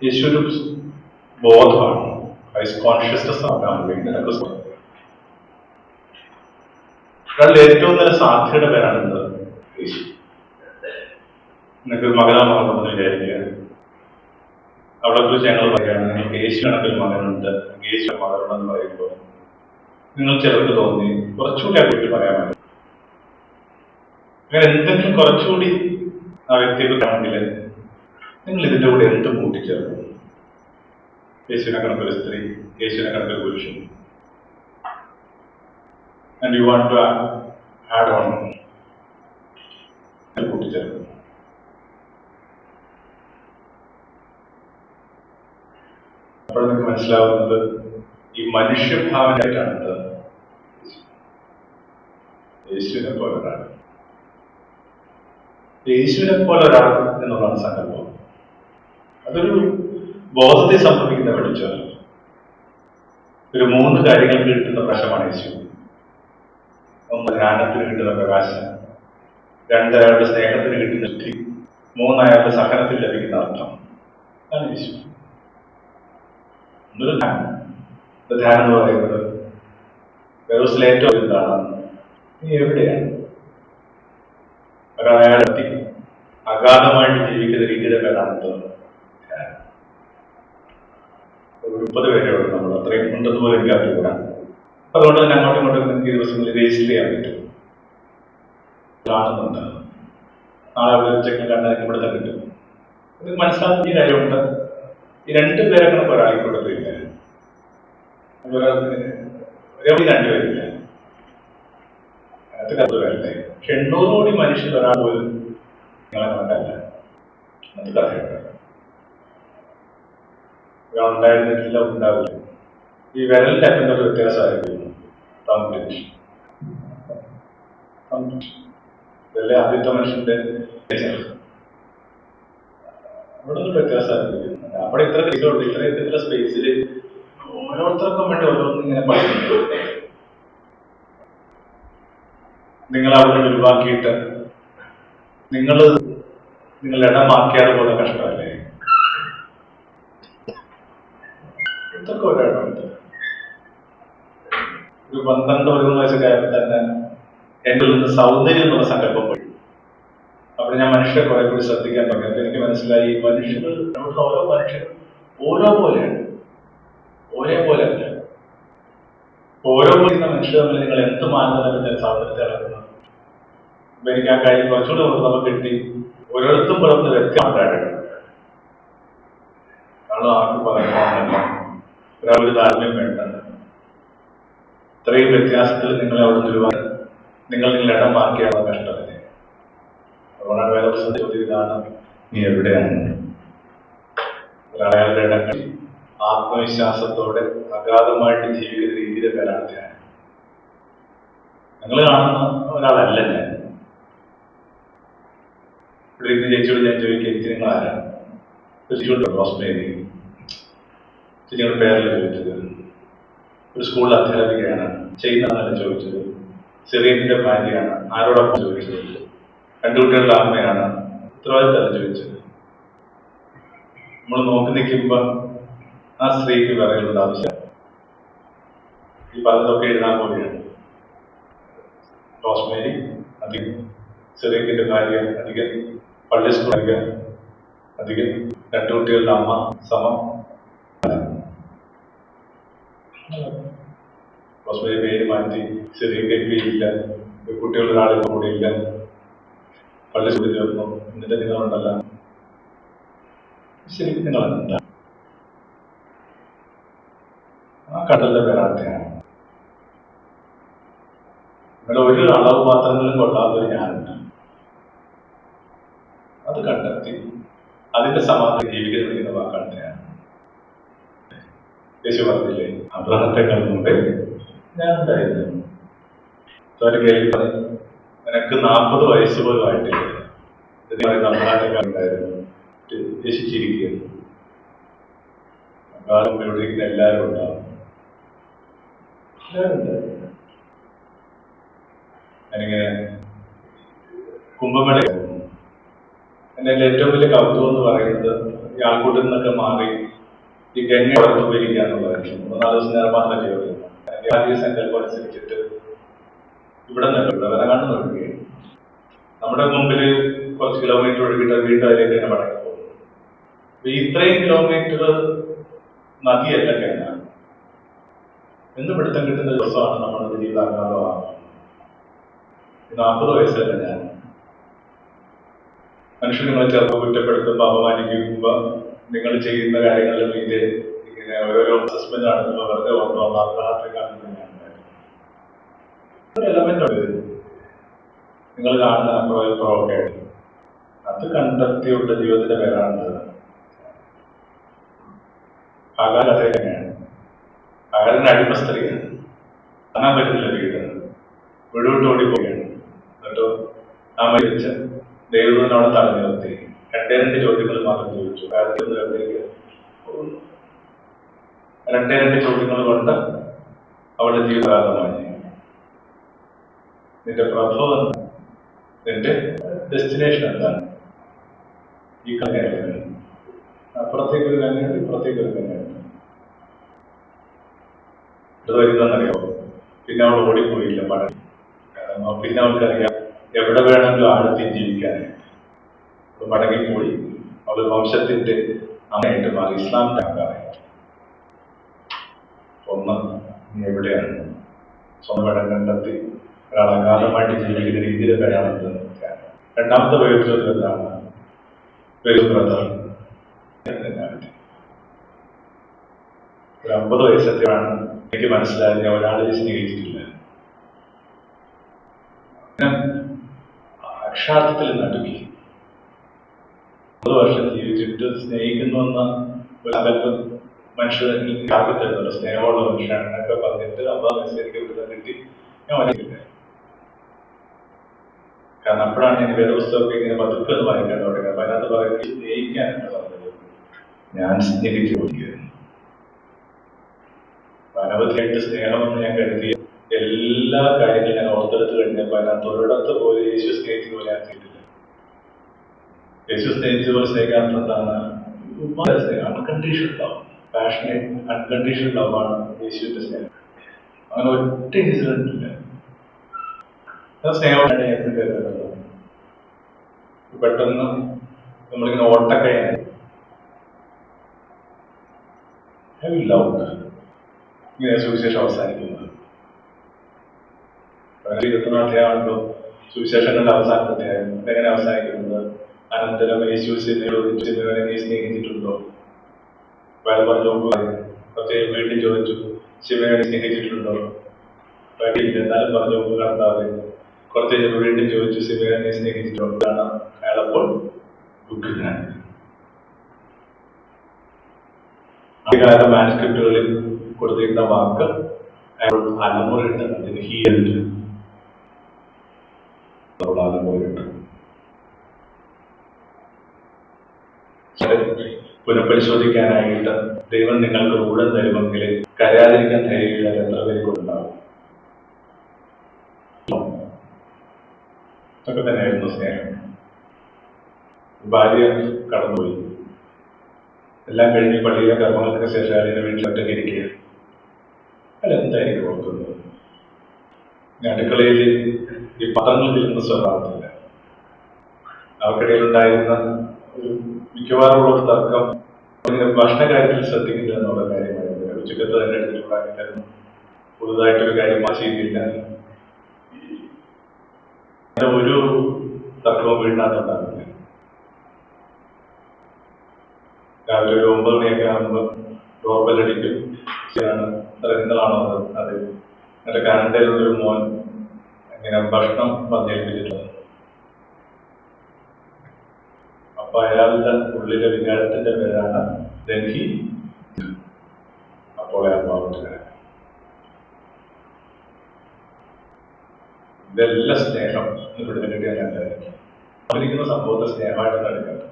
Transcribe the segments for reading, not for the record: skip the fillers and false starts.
യേശു ഒരു ബോധമാണ്, Christ consciousness ആണ് അനുഭവിക്കുന്നത്. ഒരാളുടെ ഏറ്റവും നല്ല സാധ്യതയുടെ പേരാണ് എന്ത്? യേശു. നിങ്ങൾക്ക് മകനാണെന്ന് വിചാരിക്കുക. അവിടെ കുറിച്ച് ഞങ്ങൾ പറയുകയാണ്, നിങ്ങൾക്ക് യേശു കണക്കൊരു മകനുണ്ട്, യേശു മകനുണ്ടെന്ന് പറയുമ്പോൾ നിങ്ങൾ ചിലർക്ക് തോന്നി കുറച്ചുകൂടി ആ കുട്ടി പറയാൻ പറ്റും. അങ്ങനെ എന്തെങ്കിലും കുറച്ചുകൂടി ആ വ്യക്തിയെ ആണെങ്കിൽ നിങ്ങൾ ഇതിന്റെ കൂടെ എന്ത് കൂട്ടിച്ചേർക്കും? യേശുവിനെ കണക്കൊരു സ്ത്രീ, യേശുവിനെ കണക്കൊരു പുരുഷൻ. And you want to add on കൂട്ടിച്ചേർക്കും. അപ്പോൾ നിങ്ങൾക്ക് മനസ്സിലാവുന്നത് ഈ മനുഷ്യഭാവനയായിട്ടാണ് യേശുവിനെ പോലെ ഒരാൾ. യേശുവിനെ പോലെ ഒരാൾ എന്നുള്ളതാണ് സങ്കല്പം. അതൊരു ബോധത്തെ സംഭവിക്കുന്ന വെളിച്ചം. ഒരു 3 കാര്യങ്ങൾക്ക് കിട്ടുന്ന പ്രകാശമാണ് യേശു. 1 ജ്ഞാനത്തിന് കിട്ടുന്ന പ്രകാശം, 2 അയാളുടെ സ്നേഹത്തിന് കിട്ടുന്ന ശക്തി, 3 അയാളുടെ സഹനത്തിൽ ലഭിക്കുന്ന അർത്ഥം. അതാണ് യേശു. ധ്യാനം എന്ന് പറയുന്നത് വേറെ ഏറ്റവും എന്താണ്? നീ എവിടെയാണ്? ഒരാളയാളെ അഗാധമായിട്ട് ജീവിക്കുന്ന രീതിയുടെ പേരാണ് ധ്യാനം. 30 പേരേ ഉള്ളൂ, നമ്മൾ അത്രയും ഉണ്ടെന്ന് പോലും എനിക്ക് അറിയില്ല. അതുകൊണ്ട് തന്നെ അങ്ങോട്ടും ഇങ്ങോട്ടും നിങ്ങൾക്ക് ഈ ദിവസങ്ങളിൽ രജിസ്റ്റർ ചെയ്യാൻ പറ്റും. കാണുന്നുണ്ട്, നാളെ അവിടെ ഉച്ചയ്ക്ക് കണ്ടാൽ ഇവിടെ തന്നെ കിട്ടും. ഇത് മനസ്സിലാക്കിയ കാര്യമുണ്ട്. ഈ 2 പേരെ കണക്ക് ഒരാളിക്കൊണ്ടില്ല, ഒരാൾക്ക് 2 പേരില്ല, അത് 10 പേരല്ലേ. പക്ഷെ 800 കോടി മനുഷ്യർ ഒരാൾ പോലും നിങ്ങളെ കണ്ടല്ല. അത് കഥയുണ്ട്. ഒരാളുണ്ടായിരുന്നില്ല, ഉണ്ടാവില്ല. ഈ വിരലിന്റെ അറ്റത്തൊരു വ്യത്യാസമായിരിക്കും. ഇതല്ലേ ആദ്യത്തെ മനുഷ്യന്റെ അവിടെ ഒരു വ്യത്യാസമായിരിക്കും. അവിടെ ഇത്ര കേസുണ്ട്, ഇത്ര സ്പേസിൽ ഓരോരുത്തർക്കും വേണ്ടി ഓരോന്നും ഇങ്ങനെ പറയുന്നുണ്ട്. നിങ്ങൾ അവിടെ ഒഴിവാക്കിയിട്ട് നിങ്ങൾ ഇടമാക്കിയാതെ പോലെ കഷ്ടമല്ലേ? ഇതൊക്കെ ഒരാളുണ്ട്. ഒരു 12-13 വയസ്സുകാരൻ തന്നെ എൻ്റെ നിന്ന് സൗന്ദര്യം എന്നുള്ള സങ്കല്പം പോയി. അവിടെ ഞാൻ മനുഷ്യരെ കുറെ കൂടി ശ്രദ്ധിക്കാൻ തുടങ്ങി. അപ്പൊ എനിക്ക് മനസ്സിലായി, മനുഷ്യർ ഓരോ മനുഷ്യരും ഓരോ പോലെയാണ്, ഒരേപോലെ അല്ല. ഓരോ പോലെയുള്ള മനുഷ്യർ തമ്മിൽ നിങ്ങൾ എന്ത് മാനദണ്ഡത്തിൽ സൗന്ദര്യത്തെ ഇറക്കുന്നത്? അപ്പൊ എനിക്ക് ആ കാര്യം കുറച്ചുകൂടെ നമുക്ക് കിട്ടി. ഓരോരുത്തരും പുറത്ത് വ്യക്തമായിട്ടാണ്. കാരണം ആർക്കും പറയാനല്ല, ഒരാളൊരു താല്പര്യം വേണ്ട. ഇത്രയും വ്യത്യാസത്തിൽ നിങ്ങളെ അവിടെ ഒരുപാട് നിങ്ങൾ ഇടം മാറ്റിയാണ് കഷ്ടമല്ലേ? അതുകൊണ്ടാണ് വേദപുസ്തകം ചോദ്യം ഇതാണ്, നീ എവിടെയാണ്? ഒരാളുടെ ഇടങ്ങൾ ആത്മവിശ്വാസത്തോടെ അഗാധമായിട്ട് ജീവിക്കുന്ന രീതിയിലെ പേരാണ് ധ്യാനം. നിങ്ങൾ കാണുന്ന ഒരാളല്ല ഞാൻ. ഇവിടെ ഇന്ന് ചേച്ചിയോട് ഞാൻ ചോദിക്കുക, എനിക്ക് നിങ്ങൾ ആരാണ്? ചേച്ചിയോട് റോസ്മേരി, ചേച്ചിയുടെ പേരല്ല ചോദിച്ചത്. ഒരു സ്കൂളിൽ അധ്യാപികയാണ്, ചെയ്യുന്നതല്ല ചോദിച്ചത്. സിറിയന്റെ ഭാര്യയാണ്, ആരോടൊപ്പം ചോദിച്ചത്. 2 കുട്ടികളുടെ അമ്മയാണ്, ഉത്തരവാദിത്തമല്ല ചോദിച്ചത്. നമ്മൾ നോക്കി നിൽക്കുമ്പോ ആ സ്ത്രീക്ക് പറയുന്നത് ആവശ്യം. ഈ പറഞ്ഞതൊക്കെ എഴുതാൻ പോലെയാണ്. റോസ്മേരി അധികം, സിറിയക്കിന്റെ ഭാര്യ അധികം, പള്ളി സ്കൂൾ അധികം, 2 കുട്ടികളുടെ അമ്മ സമം. റോസ്മേരി പേര് മാറ്റി, സിറിയക്ക് പേരില്ല, കുട്ടികളുടെ ഒരാളിൽ കൂടിയില്ല, പള്ളി സ്കൂളിൽ ചേർന്നു. എന്നിട്ട് നിങ്ങളുണ്ടല്ല, ശരിക്കും നിങ്ങളെന്താ? ആ കടലിന്റെ പേരാണ് ധ്യാനം. നിങ്ങളുടെ ഒരു അളവ് പാത്രങ്ങളിലും കൊള്ളാത്തൊരു ഞാനുണ്ട്. അത് കണ്ടെത്തി അതിന്റെ സമാധാനം ജീവിക്കാൻ വിളിക്കുന്ന വാക്കാണ് ധ്യാനം. യേശു പറഞ്ഞില്ലേ, അബ്രഹത്തെക്കാൾ മുമ്പേ ഞാൻ ഉണ്ടായിരുന്നു. കേൾവി പറഞ്ഞു, നിനക്ക് 40 വയസ്സ് പോലും ആയിട്ടില്ല, അബ്രഹത്തെക്കാൾ ഉണ്ടായിരുന്നു. യേശു ചിരിക്കുന്നു. ഇവിടെ ഇരിക്കുന്ന എല്ലാവരും ഉണ്ടാവും. ഞാനിങ്ങനെ കുംഭമേള, എൻ്റെ ഏറ്റവും വലിയ കൗതുകം എന്ന് പറയുന്നത് ഈ ആൾക്കൂട്ടിൽ നിന്നൊക്കെ മാറി ഈ ഗംഗ വളർന്നു പോയിരിക്കുക എന്നുള്ളതായിരിക്കും. 3-4 ദിവസം നേരം മാത്രമേ ചെയ്യുള്ളൂ. ആദ്യ സങ്കല്പം അനുസരിച്ചിട്ട് ഇവിടെ നിന്നിട്ടുണ്ട് വരങ്ങാണ്ട് നോക്കുകയാണ്. നമ്മുടെ മുമ്പിൽ കുറച്ച് കിലോമീറ്റർ ഒഴുകിയിട്ട് വീണ്ടും അതിലേക്ക് തന്നെ മടങ്ങി പോകുന്നു. ഇത്രയും കിലോമീറ്റർ നദിയല്ല ഗംഗ എന്ന് പിടുത്തം കിട്ടുന്ന ദിവസമാണ് നമ്മുടെ ജീവിതാകാലമാണ്. 40 വയസ്സല്ല ഞാൻ. മനുഷ്യൻ നിങ്ങളെ ചെറുപ്പം കുറ്റപ്പെടുത്തുമ്പോൾ അപമാനിക്കുമ്പോൾ നിങ്ങൾ ചെയ്യുന്ന കാര്യങ്ങളിലും ഇത് ഇങ്ങനെ ഓരോരോ അസസ്മെന്റ് നടത്തുമ്പോൾ വെറുതെ ഓർത്തോളം ആഗ്രഹത്തെ കാണുന്നത് ഞാൻ ഒരു എലമെന്റ് ഉണ്ട്. നിങ്ങൾ കാണുന്ന അപ്പുറമൊക്കെ അത് കണ്ടെത്തിയുള്ള ജീവിതത്തിന്റെ പേരാണ് ആകാരം. അതേ തന്നെയാണ്. ആകാരന്റെ അടിമ സ്ത്രീയാണ്. കാണാൻ പറ്റുന്നില്ല വീട്, വീടുവിട്ട് ഓടിപ്പോവുകയാണ്. എന്നിട്ടോ ആ മരിച്ച ദൈവത്തിനോട് തടഞ്ഞു നിർത്തി 2 ചോദ്യങ്ങൾ മാത്രം ചോദിച്ചു. 2 ചോദ്യങ്ങൾ കൊണ്ട് അവളുടെ ജീവിതകാലമായി. നിന്റെ പ്രഭവം എന്താണ്? നിന്റെ ഡെസ്റ്റിനേഷൻ എന്താണ്? ഈ കന്യാകുമാരി അപ്പുറത്തേക്ക് ഒരു കന്യാകുമാരി, ഇപ്പുറത്തേക്ക് ഒരു കന്യാകുമാരി. ഇത് വരുന്നറിയാമോ? പിന്നെ അവൾ ഓടിപ്പോയില്ല പടം. പിന്നെ അവൾക്കറിയാം എവിടെ വേണമെങ്കിലും ആഴത്തിൽ ജീവിക്കാനായിട്ട്. മടങ്ങിപ്പോയി. അവൾ വംശത്തിന്റെ അമ്മയായിട്ട് മാറി. ഇസ്ലാമിന്റെ അംഗമായി. ഒന്ന്, നീ എവിടെയാണ്? സ്വന്തം ഇടം കണ്ടെത്തി ഒരാൾ അഗാധമായിട്ട് ജീവിക്കുന്ന രീതിയിലെ പേരാണെന്ന്. രണ്ടാമത്തെ ചോദ്യം എന്താണ്? ബ്രദർ. ഒരു 50 വയസ്സത്തെയാണ് എനിക്ക് മനസ്സിലായത് ഞാൻ ഒരാളെ സ്നേഹിച്ചിട്ടില്ല. അക്ഷാർത്ഥത്തിൽ നടുക്കി 30 വർഷം ജീവിച്ചിട്ട് സ്നേഹിക്കുന്നു ഒരു സങ്കല്പം മനുഷ്യർ ആകത്തുണ്ടല്ലോ. സ്നേഹമുള്ള മനുഷ്യനാണ് എന്നൊക്കെ പറഞ്ഞിട്ട് 50 വയസ്സ് എനിക്ക് വിടുതൽ കിട്ടി. ഞാൻ വരത്തില്ല. കാരണം അപ്പോഴാണ് ഞാൻ വേദപുസ്തകമൊക്കെ ഇങ്ങനെ പതുക്കെ ഒന്ന് വായിക്കാൻ തുടങ്ങുന്നത്. അപ്പൊ അതിനകത്ത് പറയുന്നത് സ്നേഹിക്കാനാണ് പറഞ്ഞത്. ഞാൻ സ്നേഹിച്ചു കൊടുക്കുകയായിരുന്നു. അനവധിയായിട്ട് സ്നേഹമെന്ന് ഞാൻ കരുതിയ എല്ലാ കാര്യങ്ങളും ഞാൻ ഓർത്തെടുത്ത് കഴിഞ്ഞപ്പോൾ അതിനകത്ത് ഒരിടത്ത് പോലെ യേശു സ്നേഹിച്ചതുപോലെ ഞാൻ ചെയ്തില്ല. യേശു സ്നേഹിച്ചതുപോലെ സ്നേഹിക്കാൻ എന്താണ്? അൺകണ്ടീഷണൽ ലവ്, പാഷനേറ്റ് അൺകണ്ടീഷണൽ ലവാണ് യേശുവിന്റെ സ്നേഹം. അങ്ങനെ ഒറ്റ ഇൻസിഡന്റ് ഇല്ല. സ്നേഹമാണ് എപ്പോഴും കരുതുന്നത്. പെട്ടെന്ന് നമ്മളിങ്ങനെ ഓട്ടക്കയാണ് ഇങ്ങനെ സുവിശേഷം അവസാനിക്കുന്നത്. 24 അധ്യായമാണല്ലോ സുവിശേഷങ്ങളുടെ അവസാനത്തെ അധ്യായം. എങ്ങനെ അവസാനിക്കുന്നത്? അനന്തരം യേശു സിമയോനെ നീ സ്നേഹിച്ചിട്ടുണ്ടോ? പറഞ്ഞു പ്രത്യേകം വീണ്ടും ചോദിച്ചു, ശിവനെ സ്നേഹിച്ചിട്ടുണ്ടോ? വഴിയില്ല. എന്നാലും പറഞ്ഞു കർത്താവ്. കുറച്ച് വീണ്ടും ചോദിച്ചു, ശിവനെ സ്നേഹിച്ചിട്ടുണ്ടോ? അയാളപ്പോൾ ദുഃഖിതനാണ്. ആദ്യകാല മാനുസ്ക്രിപ്റ്റുകളിൽ കൊടുത്തിരുന്ന വാക്ക് അയാൾ അലമുറയിട്ട് അതിന് ഹീൽഡ്. അലമുറയിട്ട് പുനഃപരിശോധിക്കാനായിട്ട് ദൈവം നിങ്ങൾക്ക് ഊഴം തരുമെങ്കിൽ കരയാതിരിക്കാൻ ധൈര്യമില്ല. എത്ര പേർക്കുണ്ടാവും? ഒക്കെ തന്നെയായിരുന്നു സ്നേഹം. ഭാര്യ കടന്നുപോയി. എല്ലാം കഴിഞ്ഞ് പള്ളിയിലെ കർമ്മങ്ങൾക്ക് ശേഷം അതിനെ വീട്ടിൽ ഒറ്റയ്ക്കിരിക്കുക. അതെന്തായിരിക്കും ഓർക്കുന്നത്? അടുക്കളയിൽ ഈ പത്രങ്ങൾ തിരുന്ന സ്വഭാവത്തില്ല. അവർക്കിടയിലുണ്ടായിരുന്ന ഒരു മിക്കവാറുള്ള ഒരു തർക്കം ഭക്ഷണ കാര്യത്തിൽ ശ്രദ്ധിക്കില്ല എന്നുള്ള കാര്യമായിരുന്നു. ഉച്ചക്കത്ത് തന്നെ എടുത്തിട്ടുണ്ടാക്കിയിരുന്നു. പുതുതായിട്ടൊരു കാര്യം ചെയ്തില്ല. ഒരു തർക്കവും വീടിനകത്തുണ്ടാകില്ല. രാവിലെ ഒരു 9 മണിയൊക്കെ ആകുമ്പോൾ ഡോർബെല്ലടിക്കും. എന്താണ് അത് എന്നിട്ട് കാനഡയിലുള്ളൊരു മോൻ ഇങ്ങനെ ഭക്ഷണം പറഞ്ഞേൽപ്പിച്ചിട്ടുണ്ട്. അപ്പൊ അയാളുടെ ഉള്ളിലെ വികാരത്തിന്റെ പേരാണ് ഡൽഹി. അപ്പോൾ അയാൾ പാവത്തുകാരൻ. ഇതെല്ലാം സ്നേഹം ഇവിടെ കിട്ടിയാൽ ഞാനിരിക്കുന്ന സംഭവത്തെ സ്നേഹമായിട്ടാണ് എടുക്കുന്നത്.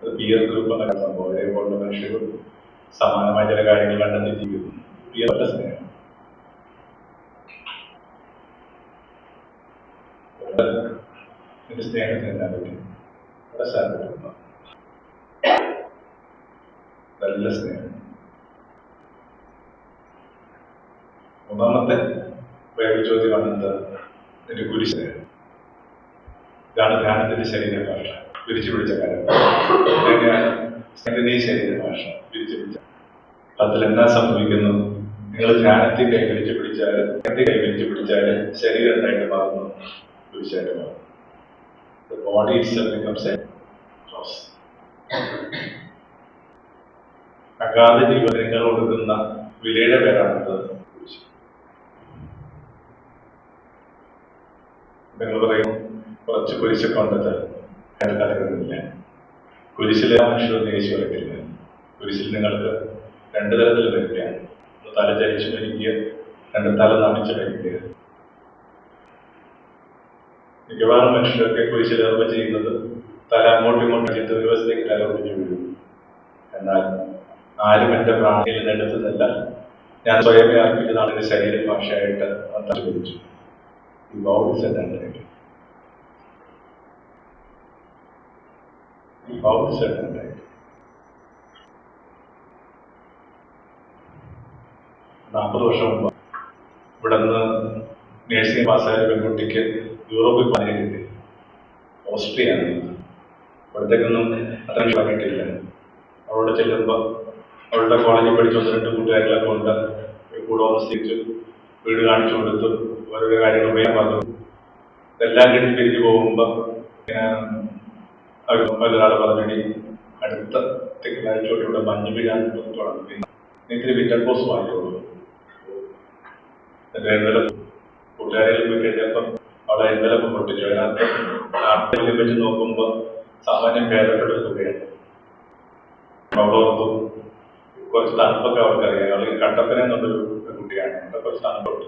പിയർ ഗ്രൂപ്പ് എന്നൊക്കെ സംഭവം. ഇതേപോലുള്ള മനുഷ്യർ സമാനമായ ചില കാര്യങ്ങൾ കണ്ടെത്തി ജീവിക്കുന്നു. പിയറിന്റെ സ്നേഹം എന്റെ സ്നേഹത്തിന് എന്താ പറ്റും? നല്ല സ്നേഹം. മൂന്നാമത്തെ വേറൊരു ചോദ്യമാണ് എന്താ? എന്റെ കുരിശ്. ഇതാണ് ധ്യാനത്തിന്റെ ശരീരഭാഷ. പിരിച്ചു പിടിച്ച കാര്യം എങ്ങനെയാണ് സ്നേഹത്തിന്റെ ശരീരഭാഷ പിരിച്ചു പിടിച്ച അതിലെന്താ സംഭവിക്കുന്നു? നിങ്ങൾ ധ്യാനത്തിൽ കൈവരിച്ചു പിടിച്ചാല് ശരീരം എന്തായിട്ട് മാറുന്നു? കുരിശായിട്ട് മാറുന്നു. The body itself becomes a cross. അഗാധ ജീവനങ്ങൾ കൊടുക്കുന്ന വിലയുടെ പേരാണത് കുരിശ്. നിങ്ങൾ പറയും കുറച്ച് കുരിശൊക്കെ ഉണ്ടത് കലകുന്നില്ല. കുരിശിലെ മനുഷ്യർ ദേശീയ വരയ്ക്കില്ല. കുരിശിൽ നിങ്ങൾക്ക് രണ്ടു തരത്തിൽ വരികയാണ്. തല ചരിച്ചു മരിക്കുക, രണ്ട് തല നമിച്ച് മരിക്കുക. മിക്കവാറും മനുഷ്യരൊക്കെ കുരിശിലേർപ്പ് ചെയ്യുന്നത് തല അങ്ങോട്ടും ഇങ്ങോട്ടും ചിന്ത വ്യവസ്ഥയ്ക്ക് തല ഒടിഞ്ഞു വീഴും. എന്നാൽ ആരും എന്റെ പ്രാണിയിൽ നിന്നെടുത്തതല്ല, ഞാൻ സ്വയമേ അർപ്പിച്ചതാണ് എന്റെ ശരീരഭാഷയായിട്ട് തലപിടിച്ചു. ഈ ബൗദ്ധിസെറ്റായിട്ട് ഈ ബൗദ്ധിസെറ്റായിട്ട് 40 വർഷം മുമ്പ് ഇവിടെ നിന്ന് നേഴ്സിംഗ് പാസ്സായ പെൺകുട്ടിക്ക് യൂറോപ്പിൽ പണി കിട്ടി. ഓസ്ട്രിയാണ്. ഇവിടത്തേക്കൊന്നും അത്രയും കിട്ടിയില്ല. അവളോട് ചെല്ലുമ്പോൾ അവളുടെ കോളേജിൽ പഠിച്ച 1-2 കൂട്ടുകാരികളൊക്കെ കൊണ്ട് കൂടെ താമസിച്ചു, വീട് കാണിച്ചു കൊടുത്തു, ഓരോ കാര്യങ്ങൾ ഉപയോഗം പറഞ്ഞു. ഇതെല്ലാം കഴിഞ്ഞ് പിരിഞ്ഞു പോകുമ്പോൾ ഒരാൾ പറഞ്ഞി അടുത്ത തിങ്കളാഴ്ചയോടെ മഞ്ഞ് വീഴാൻ തുടങ്ങി. ഇത്തിരി വിറ്റൽ പോസ്റ്റ് വാങ്ങിക്കോളൂ. എൻവലപ്പ് കൂട്ടുകാരികൾ പോയി കഴിഞ്ഞപ്പം അവളെ എൻവലപ്പ് പൊട്ടിച്ചു. അതിനകത്ത് നാട്ടിൽ വെച്ച് നോക്കുമ്പോൾ സാമാന്യം ഭേദപ്പെട്ട തുകയാണ്. അവളോർത്ത് കുറച്ച് തണുപ്പൊക്കെ അവർക്കറിയാം. അവൾക്ക് കട്ടപ്പന എന്നുള്ളൊരു കുട്ടിയാണ്. അവിടെ കുറച്ച് തണുപ്പുണ്ട്.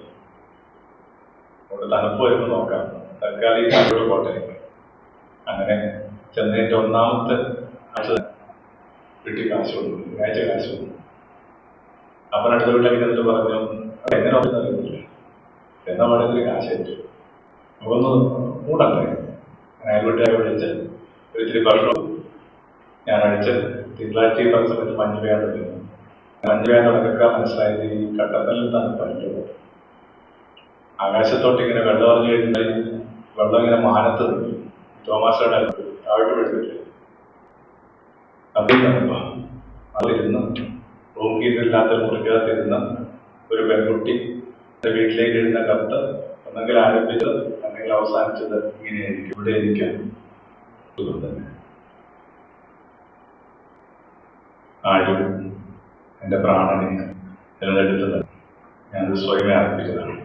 അവിടെ തണുപ്പ് വരുമ്പോൾ നോക്കാം, തൽക്കാലം നാട്ടിലോട്ട് പോട്ടെ. അങ്ങനെ ചെന്നൈൻ്റെ 1ാമത്തെ ആഴ്ച വീട്ടിൽ കാശ് വന്നു, ആഴ്ച കാശ് വന്നു. അപ്പം അടുത്ത വീട്ടിലേക്ക് എന്നിട്ട് പറഞ്ഞു, എങ്ങനെ അറിയുന്നില്ല, എന്നാ വേണമെങ്കിൽ കാശ് അയച്ചു. നമുക്കൊന്ന് മൂടണ്ടേ? അയൽവീട്ടുകാരെ വിളിച്ച് ഒരിത്തിരി ഭക്ഷണം ഞായറാഴ്ച തിങ്കളാഴ്ച ഈ പറഞ്ഞ സമയത്ത് മഞ്ഞ് പെയ്യാൻ തുടങ്ങി. മഞ്ഞ് പെയ്യാൻ തുടങ്ങുക മനസ്സിലായത് ഈ കട്ടപ്പനയിൽ തണുപ്പല്ലോ. ആകാശത്തോട്ട് ഇങ്ങനെ വെള്ളം അറിഞ്ഞു കഴിഞ്ഞാൽ വെള്ളം ഇങ്ങനെ മാനത്ത് നിൽക്കും. തോമാസയുടെ താഴോട്ട് എടുത്തില്ല. അതിൽ തണുപ്പ അതിരുന്ന് റൂം ഹീറ്ററില്ലാത്ത മുറിക്കകത്തിരുന്ന ഒരു പെൺകുട്ടി വീട്ടിലേക്ക് എഴുന്ന കത്ത് ഒന്നെങ്കിൽ ആരംഭിച്ചത് അല്ലെങ്കിൽ അവസാനിച്ചത് ഇങ്ങനെയായിരിക്കും. ഇവിടെ ഇരിക്കാം തന്നെ. ആരും എൻ്റെ പ്രാണനെ തിരഞ്ഞെടുത്തത് ഞാനത് സ്വയമേ അർപ്പിച്ചതാണ്.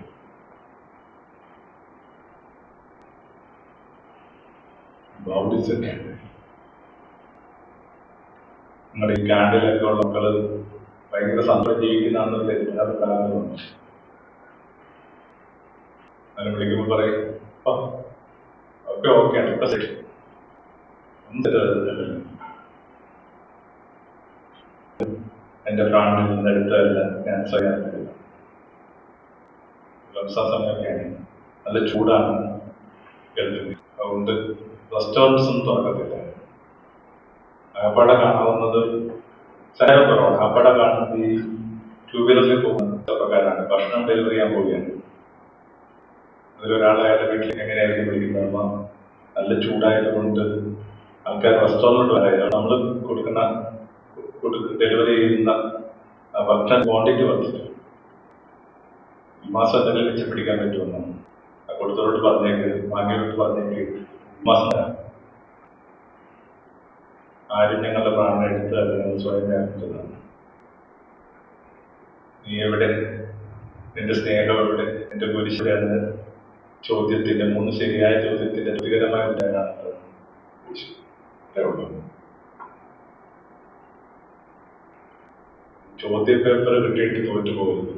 നിങ്ങളുടെ ഈ ക്യാൻഡിലൊക്കെ ഉള്ള മക്കള് ഭയങ്കര സന്തോഷം ജീവിക്കുന്നതാണെന്ന് തെറ്റിദ്ധാരണ ഉണ്ടാകുന്നുണ്ട്. അങ്ങനെ വിളിക്കുമ്പോൾ പറയും ഓക്കെ ഓക്കെയാണ് ഇപ്പൊ ശരി. എന്റെ പ്രാണനിൽ നിന്ന് എടുത്തതല്ല, ഞാൻ സ്വയം എടുത്തത്. റംസാൻ സമയമൊക്കെയാണ്, നല്ല ചൂടാണ് കേൾക്കുന്നത്. അതുകൊണ്ട് റെസ്റ്റോറൻറ്റ്സ് ഒന്നും തുറക്കത്തില്ല. ആപ്പാടെ കാണാവുന്നത് സ്ഥലം കുറവാണ്. ആപ്പാടെ കാണുന്നത് ഈ 2 വീലറിൽ പോകുന്ന ചെറുപ്പക്കാരാണ്. ഭക്ഷണം ഡെലിവറി ചെയ്യാൻ പോവുകയാണ്. അതിലൊരാളായാലും വീട്ടിലേക്ക് എങ്ങനെയായിരിക്കും വിളിക്കുന്നത്? നല്ല ചൂടായത് കൊണ്ട് ആൾക്കാർ റെസ്റ്റോറൻറ്റ് വരാതെ നമ്മൾ കൊടുക്കുന്ന ഡെലിവറി ചെയ്യുന്ന ഭക്ഷണം ക്വാണ്ടിറ്റി വർദ്ധിച്ചു. ഈ മാസം എന്തെങ്കിലും വെച്ച് പിടിക്കാൻ പറ്റുമെന്നോ കൊടുത്തവരോട് പറഞ്ഞേക്ക്, വാങ്ങിയവരോട് പറഞ്ഞേക്ക്, ഈ മാസം തരാം. ആരും ഞങ്ങളുടെ പ്രാണനെ എടുത്ത് അല്ലെങ്കിൽ സ്വയം അർപ്പിച്ചതാണ്. നീ എവിടെ, നിന്റെ സ്നേഹം എവിടെ, നിന്റെ കുരിശ് എന്ന ചോദ്യത്തിന്റെ 3 ശരിയായ ചോദ്യത്തിന്റെ രുചികരമായ ഉദാഹരണമാണ് ചോദ്യപേപ്പർ കിട്ടിയിട്ട് തോറ്റുപോകുന്നത്.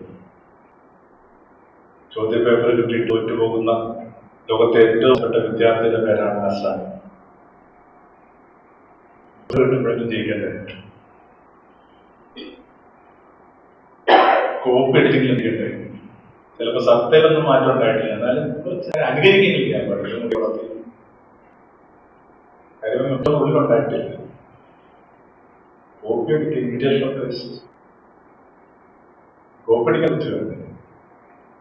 ചോദ്യപേപ്പർ കിട്ടിയിട്ട് തോറ്റുപോകുന്ന ലോകത്തെ ഏറ്റവും പെട്ട വിദ്യാർത്ഥിയുടെ പേരാണ് ആസാൻ. കിട്ടുമ്പോഴേക്കും ജയിക്കണ്ടേ? കോപ്പി അടിച്ചെങ്കിലും ചെയ്യണ്ടേ? ചിലപ്പോൾ സത്തയിലൊന്നും മാറ്റം ഉണ്ടായിട്ടില്ല, എന്നാലും അനുകരിക്കുന്നില്ല. കാര്യം മൊത്തം ഉള്ളിലുണ്ടായിട്ടില്ല. കോപ്പിയടിക്ക് ഇമിറ്റേഷൻ ഓഫ് ക്രൈസ്റ്റ്. കോപ്പടിക്കാൻ പറ്റുമോ?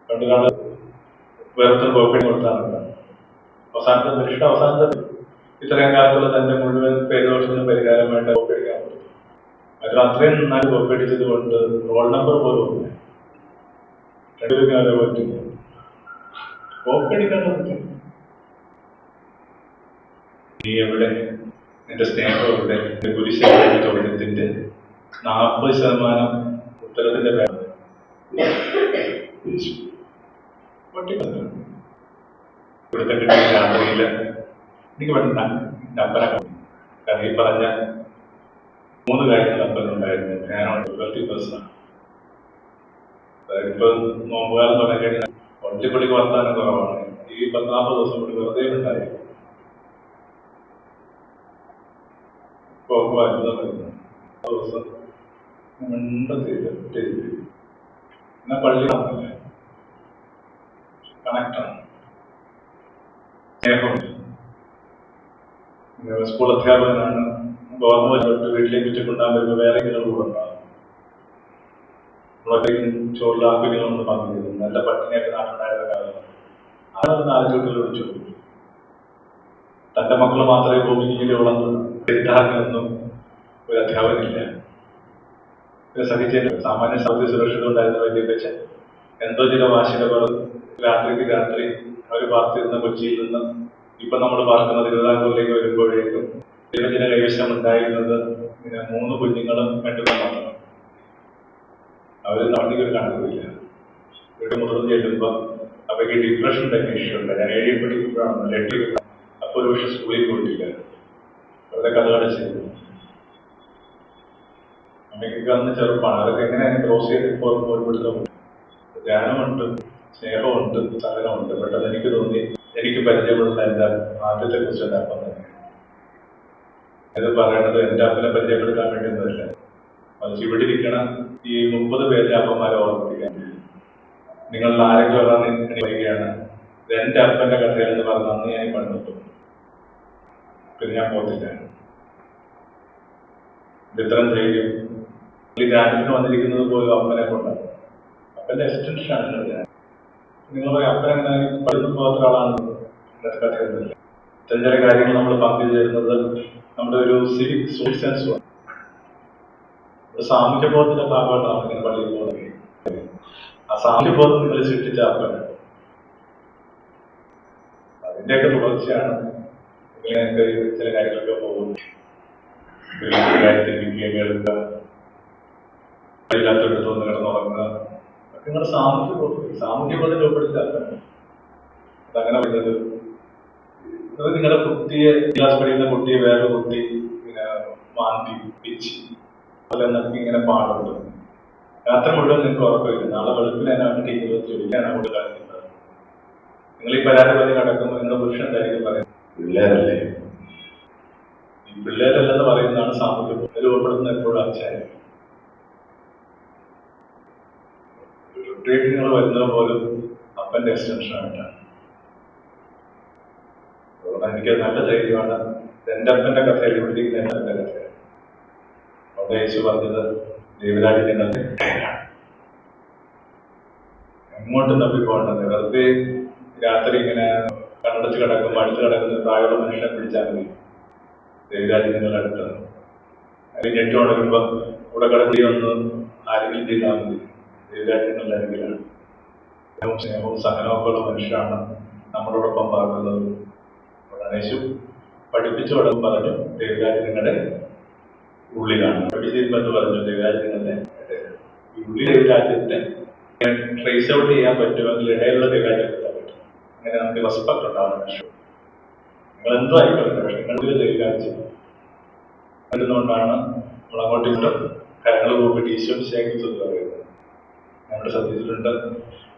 പണ്ട് കാലം വേറെ കോപ്പടി കൊടുത്താണല്ലോ അവസാനത്തെ മനുഷ്യരുടെ അവസാനത്തെ ഇത്രയും കാലത്തുള്ള തന്റെ മുഴുവൻ പേരുദോഷത്തിന് പരിഹാരമായിട്ട് കോപ്പടിക്കാൻ പറ്റും. അതിൽ അത്രയും നന്നായി കോപ്പടിച്ചത് കൊണ്ട് റോൾ നമ്പർ പോലും ഒന്നില്ല. രണ്ടുപേർക്കും അവരെ പറ്റില്ല. കോപ്പടിക്കാൻ പറ്റും. നീ എവിടെ, നിന്റെ സ്നേഹം എവിടെ, നിന്റെ കുരിശിന്റെ ചോദ്യത്തിന്റെ 40% ഉത്തരത്തിന്റെ പേര് ഇവിടുത്തെ കിട്ടിയ രാത്രിയില് എനിക്ക് വേണ്ട നമ്പര. കാരണം ഈ പറഞ്ഞ 3 കാര്യങ്ങൾ നമ്പറിലുണ്ടായിരുന്നു. ഞാനാണ് 20%. ഇപ്പൊ നോമ്പുകാലം തുടങ്ങിക്കഴിഞ്ഞാൽ ഒറ്റപ്പടിക്ക് വർത്താനം കുറവാണ്. ഈ 14 ദിവസം കൂടി വെറുതെ ഉണ്ടായി ദിവസം എന്നാ പള്ളി കാണുന്നില്ല. കണക്റ്റാണ്, സ്നേഹമുണ്ട്. സ്കൂൾ അധ്യാപകനാണ്, ഗവൺമെന്റ് വീട്ടിലേക്ക് ഉച്ചക്കൊണ്ടാൻ വരുമ്പോൾ വേറെ കൂടെ ഉണ്ടാകും. ചോറിൽ ആ കുഞ്ഞുങ്ങളൊന്നും പങ്കിടുന്നു. നല്ല പട്ടിണിയായിട്ട് നാട്ടുണ്ടായിരുന്ന കാലം ആളൊന്ന് 4 ചൂട്ടിൽ വിളിച്ചു. തന്റെ മക്കൾ മാത്രമേ ഭൂമിയിൽ വളർന്നു പെരുതാനൊന്നും ഒരു അധ്യാപകനില്ല. സഹിച്ചതിന് സാമാന്യ സൗദ്യ സുരക്ഷിതം ഉണ്ടായിരുന്ന വലിയ വെച്ച് എന്തോ ചില വാശിയുടെ രാത്രിക്ക് രാത്രി അവർ പാർത്തിരുന്ന കൊച്ചിയിൽ നിന്ന് ഇപ്പൊ നമ്മൾ പാർക്കുന്നത് തിരുവിതാംകൂറിലേക്ക് വരുമ്പോഴേക്കും ദൈവജന കൈവശം ഉണ്ടായിരുന്നത് ഇങ്ങനെ 3 കുഞ്ഞുങ്ങളും 2 മാത്രം. അവര് നടത്തിക്ക് ഒരു കണക്കില്ല. വീട് മുതിർന്ന് ചെല്ലുമ്പോ അവർക്ക് ഡിപ്രഷന്റെ ഇഷ്യൂ ഉണ്ട്. ഞാൻ 7 പഠിക്കുമ്പോഴാണ് 8 അപ്പൊ ഒരു പക്ഷെ സ്കൂളിൽ പോയിട്ടില്ല. അവരുടെ കഥ കടച്ചിരുന്നു. അമ്മയ്ക്കൊക്കെ അന്ന് ചെറുപ്പമാണ്. അതൊക്കെ എങ്ങനെ ക്രോസ് ചെയ്ത് പോയിപ്പെടുത്തും. ധ്യാനമുണ്ട്, സ്നേഹമുണ്ട്, സഹനമുണ്ട്. പെട്ടെന്ന് എനിക്ക് തോന്നി എനിക്ക് പരിചയപ്പെടുന്ന എന്റെ ആദ്യത്തെ കുറിച്ച് എന്റെ അപ്പം തന്നെ. ഇത് പറയേണ്ടത് എന്റെ അപ്പനെ പരിചയപ്പെടുത്താൻ വേണ്ടിയൊന്നുമില്ല. മറിച്ച് ഇവിടെ ഇരിക്കണ ഈ 30 പേരിലെ അപ്പന്മാരെ ഓർമ്മിപ്പിക്കാൻ. നിങ്ങളിൽ ആരെങ്കിലും ഒരാൾ വരികയാണ് എന്റെ അപ്പന്റെ കഥയിൽ എന്ന് പറഞ്ഞ അന്ന് ഞാൻ കണ്ടെത്തും. പിന്നെ ഞാൻ പോകത്തില്ല. ഇത്രയും ധൈര്യം ഈ ധ്യാനത്തിന് വന്നിരിക്കുന്നത് പോലും അപ്പനെ കൊണ്ടാണ്. അപ്പന്റെ എക്സ്റ്റൻഷനാണ് ഞാൻ. നിങ്ങൾ പറയും അപ്പനെങ്ങനെ പഠിച്ചു പോകാത്ത ഒരാളാണ് ഇന്നത്തെ കഥയൊന്നുമില്ല. ചില ചില കാര്യങ്ങൾ നമ്മൾ പങ്കുചേരുന്നത് നമ്മുടെ ഒരു സിവിക് സോഷ്യൽ സെൻസുമാണ്. സാമൂഹ്യബോധത്തിന്റെ ഭാഗമായിട്ടാണ് നമ്മളിങ്ങനെ പള്ളിയിൽ പോകുന്നത്. ആ സാമൂഹ്യബോധം നിങ്ങൾ സൃഷ്ടിച്ച അപ്പന് അതിന്റെയൊക്കെ തുടർച്ചയാണ് ഇങ്ങനെയൊക്കെ ചില കാര്യങ്ങളൊക്കെ പോകുന്നത്. കാര്യത്തിൽ കേൾക്കുക, ഇല്ലാത്തടുത്ത് വന്ന് കിടന്നുറങ്ങുക, ഒക്കെ നിങ്ങളുടെ സാമൂഹ്യബോധം രൂപപ്പെടുത്തിയ അപ്പനാണ്. അതങ്ങനെ പറയുന്നത് അത് നിങ്ങളുടെ കുട്ടിയെ ക്ലാസ് പഠിക്കുന്ന കുട്ടിയെ വേറെ കുട്ടി ഇങ്ങനെ മാന്തി പിച്ച് എന്നൊക്കെ ഇങ്ങനെ പാടുണ്ട്. രാത്രി മുഴുവൻ നിങ്ങൾക്ക് ഉറക്കമില്ല. നാളെ വെളുപ്പിൽ അതിനാണ് ടീച്ചർ ചോദിക്കാൻ അങ്ങോട്ട് കളിക്കുന്നത്. നിങ്ങൾ ഈ പരാതി പറഞ്ഞ് കിടക്കുമ്പോൾ നിങ്ങളുടെ പുരുഷൻ എന്തായിരിക്കും പറയുന്നത്? പിള്ളേരല്ലേ. ഈ പിള്ളേരല്ലെന്ന് പറയുന്നതാണ് സാമൂഹ്യം രൂപപ്പെടുത്തുന്ന എപ്പോഴും അച്ഛനായിരിക്കും. നിങ്ങൾ വരുന്നത് പോലും അപ്പന്റെ എക്സ്റ്റൻഷനായിട്ടാണ്. അതുകൊണ്ട് എനിക്ക് നല്ല ധൈര്യമാണ്. എന്റെ അപ്പന്റെ കഥയിൽ ഇവിടേക്ക് എന്റെ കഥയാണ്. അവിടെ യേശു പറഞ്ഞത് ദൈവരാജ്യങ്ങളുടെ എങ്ങോട്ടും തപ്പി പോകേണ്ടത്. വെറുതെ രാത്രി ഇങ്ങനെ കണ്ണടച്ച് കിടക്കുമ്പോൾ അടുത്ത് കിടക്കുന്ന പ്രായമുള്ള മനുഷ്യനെ പിടിച്ചാൽ മതി. ദൈവരാജ്യങ്ങളുടെ അടുത്താണ്. അല്ലെങ്കിൽ ഞെട്ടുകൊണ്ടിരിക്കുമ്പോൾ കൂടെ കിടത്തി ഒന്ന് ആരെങ്കിലും ചെയ്താൽ മതി. ദൈവരാജ്യങ്ങളുടെ അരികിലാണ്. സ്നേഹവും സഹനവും ഉള്ള മനുഷ്യരാണ് നമ്മളോടൊപ്പം പാർക്കുന്നത്. യേശു പഠിപ്പിച്ചു തുടങ്ങും പറഞ്ഞു ദൈവരാജ്യങ്ങളുടെ ഉള്ളിലാണ്. പഠിച്ചിരുമെന്ന് പറഞ്ഞു ദൈവരാജ്യങ്ങളുടെ ഈ ഉള്ളി ദൈവരാജ്യത്തെ ട്രേസ് ഔട്ട് ചെയ്യാൻ പറ്റുമെങ്കിൽ ഇടയിലുള്ള ദൈവരാജ്യത്തെ പറ്റും. അങ്ങനെ നമുക്ക് റെസ്പെക്ട് ഉണ്ടാവുന്ന മനുഷ്യർ. നിങ്ങൾ എന്തോ ആയിക്കോട്ടെ, പക്ഷെ നിങ്ങളുടെ ദൈവരാജ്യം വരുന്നതുകൊണ്ടാണ് നമ്മൾ അങ്ങോട്ടും ഇങ്ങോട്ടും കരങ്ങൾ കൂപ്പിട്ട് ഈശോ ശേഖരിച്ചത് പറയുന്നത്. നമ്മുടെ ശ്രദ്ധിച്ചിട്ടുണ്ട്.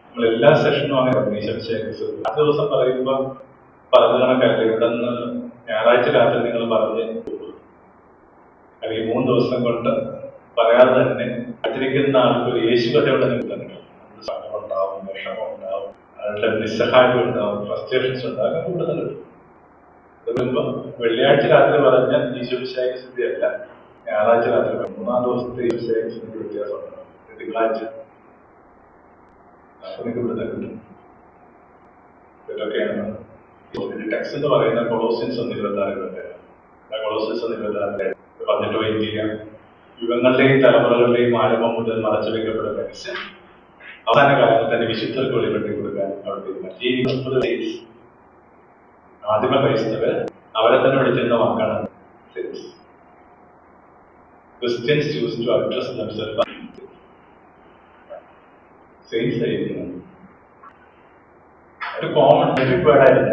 നമ്മൾ എല്ലാ സെഷനും അങ്ങനെ പറഞ്ഞു ഈശോ ശേഖരിച്ചത്. ആ ദിവസം പറയുമ്പോൾ പറഞ്ഞു കണക്കല്ല. ഇവിടെ നിന്ന് ഞായറാഴ്ച രാത്രി നിങ്ങൾ പറഞ്ഞ് അല്ലെങ്കിൽ 3 ദിവസം കൊണ്ട് പറയാതെ തന്നെ അച്ചിരിക്കുന്ന ആൾക്കൊരു യേശു കഥയോടെ നിങ്ങൾക്ക് തന്നെ സങ്കടം ഉണ്ടാവും, വിഷമം ഉണ്ടാവും, അവരുടെ നിസ്സഹായം ഉണ്ടാവും, ഫ്രസ്ട്രേഷൻസ് ഉണ്ടാവും. അങ്ങനെ കൂടുതൽ കിട്ടും. അത് വരുമ്പോൾ വെള്ളിയാഴ്ച രാത്രി പറഞ്ഞ ഈശോമിശിഹായ്ക്ക് സ്ഥിതിയല്ല ഞായറാഴ്ച രാത്രി 3 ദിവസത്തെ വ്യത്യാസമുണ്ട്. തിങ്കളാഴ്ച അപ്പൊ നിങ്ങൾക്ക് ഇവിടെ കിട്ടും. ഇതൊക്കെയാണ് ടെക്സ്റ്റ് എന്ന് പറയുന്ന കൊളോസിയൻസ് 1:26. കൊളോസിയൻസ് 1:26 പറഞ്ഞിട്ട് വെയിറ്റ് ചെയ്യാം. യുഗങ്ങളുടെയും തലമുറകളുടെയും ആരംഭം മുതൽ മറച്ചു വയ്ക്കപ്പെടുന്ന രഹസ്യം അവസാന കാലത്ത് തന്നെ വിശുദ്ധർക്ക് വെളിപ്പെടുത്തി കൊടുക്കാൻ അവർ തീരുമാനിച്ചു. ഈ 30 ഡേയ്സ് ആദിമ ക്രൈസ്തവർ അവരെ തന്നെ വിളിച്ചിരുന്ന വാക്കാണ് saints. Christians choose to address themselves saints ആയിരിക്കണം. ഒരു കോമൺ ടെറിക് വേർഡായിരുന്നു.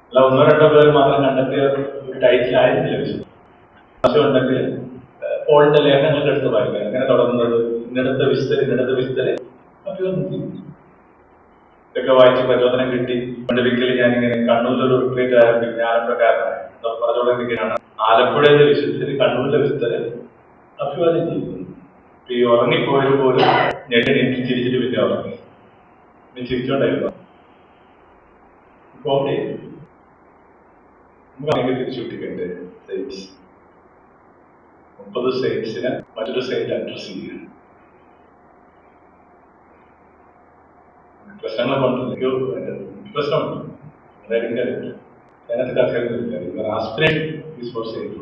അല്ല 1-2 പേർ മാത്രം കണ്ടെത്തിയ ഒരു ടൈറ്റിൽ ആയിരുന്നില്ല വിശുദ്ധ. ഉണ്ടെങ്കിൽ പോളിന്റെ ലേഖനങ്ങളുടെ അടുത്ത് വായിക്കാം. എങ്ങനെ തുടങ്ങുന്നത്? ഇന്നടത്തെ വിസ്തര് ഇതൊക്കെ വായിച്ച് പ്രചോദനം കിട്ടി. ഒരിക്കൽ ഞാനിങ്ങനെ കണ്ണൂരിലൊരു റിട്രീറ്റ് ആരംഭിക്കും. ആലപ്പുഴക്കാരനാണ്. പറഞ്ഞുകൊണ്ടിരിക്കുകയാണ് ആലപ്പുഴയിലെ വിശുദ്ധര് കണ്ണൂരിലെ വിസ്തര് അഭിവാദ്യം ചെയ്യുന്നു. ഈ ഉറങ്ങിപ്പോയത് പോലും ഞെട്ടി ചിരിച്ചിട്ട് പിന്നെ ഉറങ്ങി. നീ ചിരിച്ചോണ്ടായിരുന്നു. നമുക്ക് തിരിച്ചു കിട്ടിക്കണ്ടേ സെയിൽസ് 30 സെയിൽസിന് മറ്റൊരു സെയിൽ അഡ്രസ് ചെയ്യുക. പ്രശ്നങ്ങളെ കൊണ്ടിരിക്കോ പ്രശ്നമുണ്ട്. അതിന്റെ അതിനകത്ത് കഥകളില്ല. Aspiration is for sale.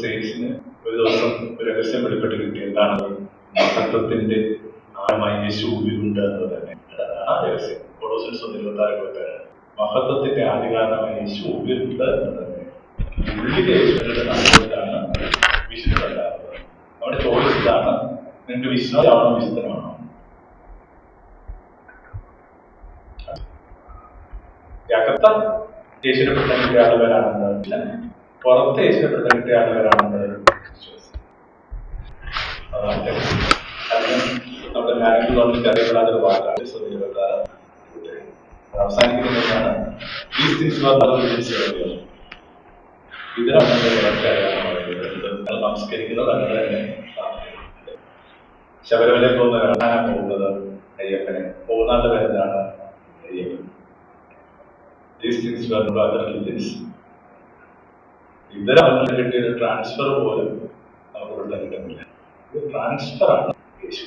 സെയിൽസിന് ഒരു ദിവസം ഒരു രഹസ്യം വെളിപ്പെട്ട് കിട്ടി. എന്താണ്? തത്വത്തിന്റെ ആഴമായി യേശുവിലുണ്ട് എന്ന് തന്നെ. ആ രഹസ്യം കൊളോസിയൻസ് 1:26 മഹത്വത്തിന്റെ ആദികാരണമായ യേശു ഉള്ളിലുണ്ട് എന്ന് തന്നെ. ഉള്ളിലെ യേശുവിന്റെ നാമത്തിലാണ് വിശുദ്ധ ഉണ്ടാകുന്നത്. നമ്മുടെ ചോയ്സ് ഇതാണ്. നിങ്ങൾക്ക് വിശ്വാസമാണോ വിശുദ്ധമാണോ? അകത്ത യേശുവിനെ പെട്ടെന്ന് ആളുകാരാണെന്ന്, പുറത്തെ യേശുവിനെ പെട്ടെന്ന് ആളുകാരാണെന്ന് വിശ്വാസം. അതാണ് നമ്മുടെ നാഷണൽ ഗവൺമെന്റ് അറിയപ്പെടാത്തൊരു വാക്കാണ്. അവസാനിക്കുന്നതാണ് നമസ്കരിക്കുന്നത്. അങ്ങനെ തന്നെ ശബരിമലയിൽ പോകുന്ന ഒരാളാണ് പോകുന്നത് അയ്യപ്പനെ. പോകുന്നാളുടെ പേരെന്താണ്? അയ്യപ്പൻ. ഇതര കിട്ടിയൊരു ട്രാൻസ്ഫർ പോലും നമുക്ക് ഇവിടെ കിട്ടുന്നില്ല. ഇത് ട്രാൻസ്ഫർ ആണ് യേശു.